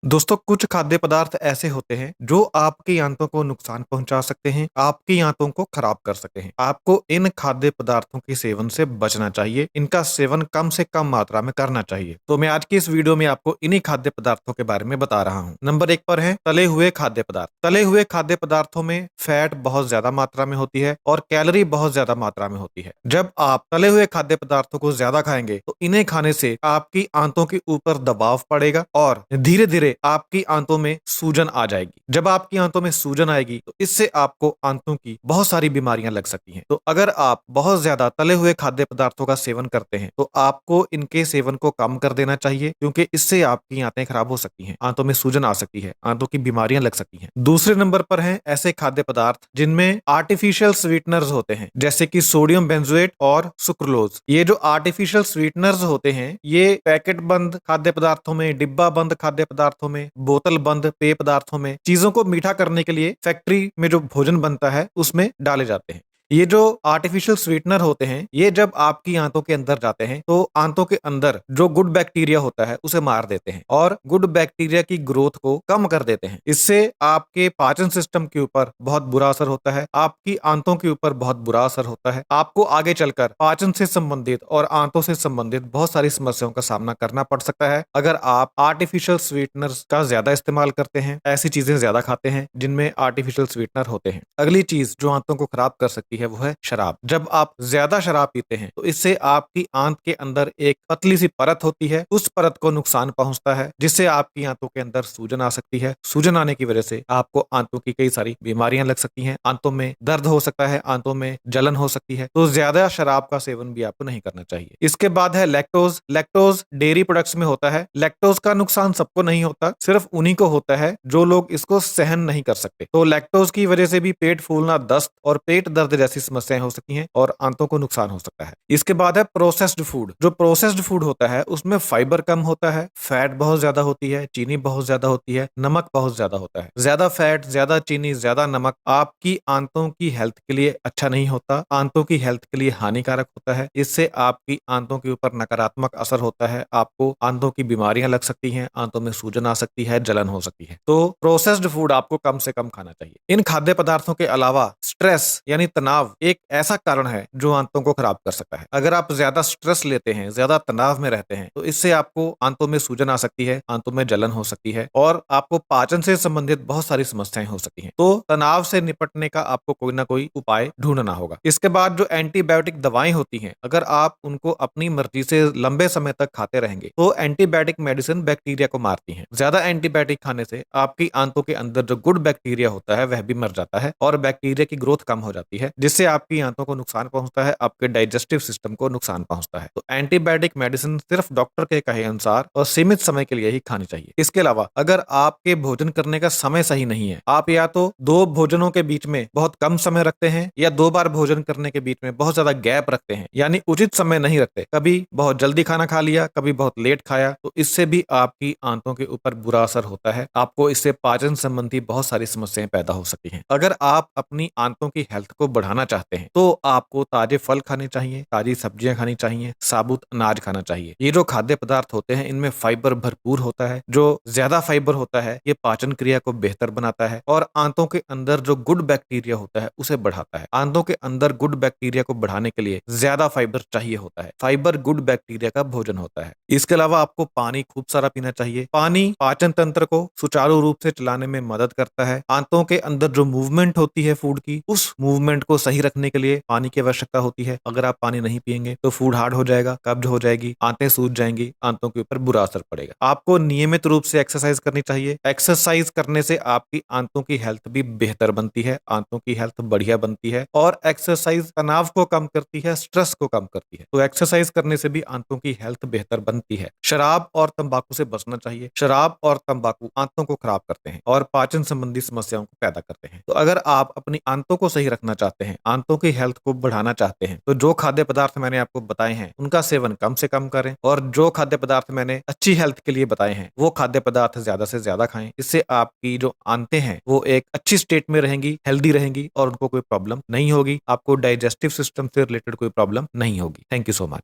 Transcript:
दोस्तों, कुछ खाद्य पदार्थ ऐसे होते हैं जो आपकी आंतों को नुकसान पहुंचा सकते हैं, आपकी आंतों को खराब कर सकते हैं। आपको इन खाद्य पदार्थों के सेवन से बचना चाहिए। इनका सेवन कम से कम मात्रा में करना चाहिए। तो मैं आज की इस वीडियो में आपको इन्हीं खाद्य पदार्थों के बारे में बता रहा हूं। नंबर 1 पर है तले हुए खाद्य पदार्थ। तले हुए खाद्य पदार्थों में फैट बहुत ज्यादा मात्रा में होती है और कैलोरी बहुत ज्यादा मात्रा में होती है। जब आप तले हुए खाद्य पदार्थों को ज्यादा खाएंगे तो इन्हें खाने से आपकी आंतों के ऊपर दबाव पड़ेगा और धीरे धीरे आपकी आंतों में सूजन आ जाएगी। जब आपकी आंतों में सूजन आएगी तो इससे आपको आंतों की बहुत सारी बीमारियां लग सकती हैं। तो अगर आप बहुत ज्यादा तले हुए खाद्य पदार्थों का सेवन करते हैं तो आपको इनके सेवन को कम कर देना चाहिए, क्योंकि इससे आपकी आंतें खराब हो सकती हैं, आंतों में सूजन आ सकती है, आंतों की बीमारियां लग सकती हैं। दूसरे नंबर पर हैं ऐसे खाद्य पदार्थ जिनमें आर्टिफिशियल स्वीटनर्स होते हैं, जैसे कि सोडियम बेंजोएट और सुक्रोलोज। ये जो आर्टिफिशियल स्वीटनर्स होते हैं ये पैकेट बंद खाद्य पदार्थों में, डिब्बा बंद खाद्य पदार्थों में, बोतल बंद पेय पदार्थों में चीजों को मीठा करने के लिए फैक्ट्री में जो भोजन बनता है उसमें डाले जाते हैं। ये जो आर्टिफिशियल स्वीटनर होते हैं ये जब आपकी आंतों के अंदर जाते हैं तो आंतों के अंदर जो गुड बैक्टीरिया होता है उसे मार देते हैं और गुड बैक्टीरिया की ग्रोथ को कम कर देते हैं। इससे आपके पाचन सिस्टम के ऊपर बहुत बुरा असर होता है, आपकी आंतों के ऊपर बहुत बुरा असर होता है। आपको आगे चलकर पाचन से संबंधित और आंतों से संबंधित बहुत सारी समस्याओं का सामना करना पड़ सकता है अगर आप आर्टिफिशियल स्वीटनर्स का ज्यादा इस्तेमाल करते हैं, ऐसी चीजें ज्यादा खाते हैं जिनमें आर्टिफिशियल स्वीटनर होते हैं। अगली चीज जो आंतों को खराब कर सकती है वो है शराब। जब आप ज्यादा शराब पीते हैं तो इससे आपकी आंत के अंदर एक पतली सी परत होती है, उस परत को नुकसान पहुंचता है जिससे आपकी आंतों के अंदर सूजन आ सकती है। सूजन आने की वजह से आपको आंतों की कई सारी बीमारियां लग सकती हैं, आंतों में दर्द हो सकता है, आंतों में जलन हो सकती है। तो ज्यादा शराब का सेवन भी आपको नहीं करना चाहिए। इसके बाद है लैक्टोज। लैक्टोज डेयरी प्रोडक्ट्स में होता है। लैक्टोज का नुकसान सबको नहीं होता, सिर्फ उन्हीं को होता है जो लोग इसको सहन नहीं कर सकते। तो लैक्टोज की वजह से भी पेट फूलना, दस्त और पेट दर्द जैसी समस्याएं हो सकती हैं और आंतों को नुकसान हो सकता है। इसके बाद है प्रोसेस्ड फूड। जो प्रोसेस्ड फूड होता है उसमें फाइबर कम होता है, फैट बहुत ज्यादा होती है, चीनी बहुत ज्यादा होती है, नमक बहुत ज्यादा होता है। ज्यादा फैट, ज्यादा चीनी, ज्यादा नमक आपकी आंतों की हेल्थ के लिए अच्छा नहीं होता, आंतों की हेल्थ के लिए हानिकारक होता है। इससे आपकी आंतों के ऊपर नकारात्मक असर होता है, आपको आंतों की बीमारियां लग सकती हैं, आंतों में सूजन आ सकती है, जलन हो सकती है। तो प्रोसेस्ड फूड आपको कम से कम खाना चाहिए। इन खाद्य पदार्थों के अलावा स्ट्रेस यानी तनाव एक ऐसा कारण है जो आंतों को खराब कर सकता है। अगर आप ज्यादा स्ट्रेस लेते हैं, ज्यादा तनाव में रहते हैं तो इससे आपको आंतों में सूजन आ सकती है, आंतों में जलन हो सकती है और आपको पाचन से संबंधित बहुत सारी समस्याएं हो सकती हैं। तो तनाव से निपटने का आपको कोई ना कोई उपाय ढूंढना होगा। इसके बाद जो एंटीबायोटिक दवाएं होती हैं, अगर आप उनको अपनी मर्जी से लंबे समय तक खाते रहेंगे तो एंटीबायोटिक मेडिसिन बैक्टीरिया को मारती है। ज्यादा एंटीबायोटिक खाने से आपकी आंतों के अंदर जो गुड बैक्टीरिया होता है वह भी मर जाता है और बैक्टीरिया की ग्रोथ कम हो जाती है, जिससे आपकी आंतों को नुकसान पहुंचता है, आपके डाइजेस्टिव सिस्टम को नुकसान पहुंचता है। तो एंटीबायोटिक मेडिसिन सिर्फ डॉक्टर के कहे अनुसार और सीमित समय के लिए ही खानी चाहिए। इसके अलावा अगर आपके भोजन करने का समय सही नहीं है, आप या तो दो भोजनों के बीच में बहुत कम समय रखते हैं या दो बार भोजन करने के बीच में बहुत ज्यादा गैप रखते हैं, यानी उचित समय नहीं रखते, कभी बहुत जल्दी खाना खा लिया, कभी बहुत लेट खाया, तो इससे भी आपकी आंतों के ऊपर बुरा असर होता है। आपको इससे पाचन संबंधी बहुत सारी समस्याएं पैदा हो सकती हैं। अगर आप अपनी आंतों की हेल्थ को बढ़ाना चाहते हैं तो आपको ताजे फल खाने चाहिए, ताजी सब्जियां खानी चाहिए, साबुत अनाज खाना चाहिए। ये जो खाद्य पदार्थ होते हैं इनमें फाइबर भरपूर होता है। जो ज्यादा फाइबर होता है ये पाचन क्रिया को बेहतर बनाता है और आंतों के अंदर जो गुड बैक्टीरिया होता है उसे बढ़ाता है। आंतों के अंदर गुड बैक्टीरिया को बढ़ाने के लिए ज्यादा फाइबर चाहिए होता है। फाइबर गुड बैक्टीरिया का भोजन होता है। इसके अलावा आपको पानी खूब सारा पीना चाहिए। पानी पाचन तंत्र को सुचारू रूप से चलाने में मदद करता है। आंतों के अंदर जो मूवमेंट होती है फूड की, उस मूवमेंट को सही रखने के लिए पानी की आवश्यकता होती है। अगर आप पानी नहीं पिएंगे तो फूड हार्ड हो जाएगा, कब्ज हो जाएगी, आंतें सूज जाएंगी, आंतों के ऊपर बुरा असर पड़ेगा। आपको नियमित रूप से एक्सरसाइज करनी चाहिए। एक्सरसाइज करने से आपकी आंतों की हेल्थ भी बेहतर बनती है, आंतों की हेल्थ बढ़िया बनती है और एक्सरसाइज तनाव को कम करती है, स्ट्रेस को कम करती है। तो एक्सरसाइज करने से भी आंतों की हेल्थ बेहतर बनती है। शराब और तंबाकू से बचना चाहिए। शराब और तंबाकू आंतों को खराब करते हैं और पाचन संबंधी समस्याओं को पैदा करते हैं। तो अगर आप अपनी आंतों को सही रखना चाहते हैं, आंतों की हेल्थ को बढ़ाना चाहते हैं, तो जो खाद्य पदार्थ मैंने आपको बताए हैं उनका सेवन कम से कम करें और जो खाद्य पदार्थ मैंने अच्छी हेल्थ के लिए बताए हैं वो खाद्य पदार्थ ज्यादा से ज्यादा खाएं। इससे आपकी जो आंतें हैं वो एक अच्छी स्टेट में रहेंगी, हेल्दी रहेंगी और उनको कोई प्रॉब्लम नहीं होगी। आपको डाइजेस्टिव सिस्टम से रिलेटेड कोई प्रॉब्लम नहीं होगी। Thank you so much.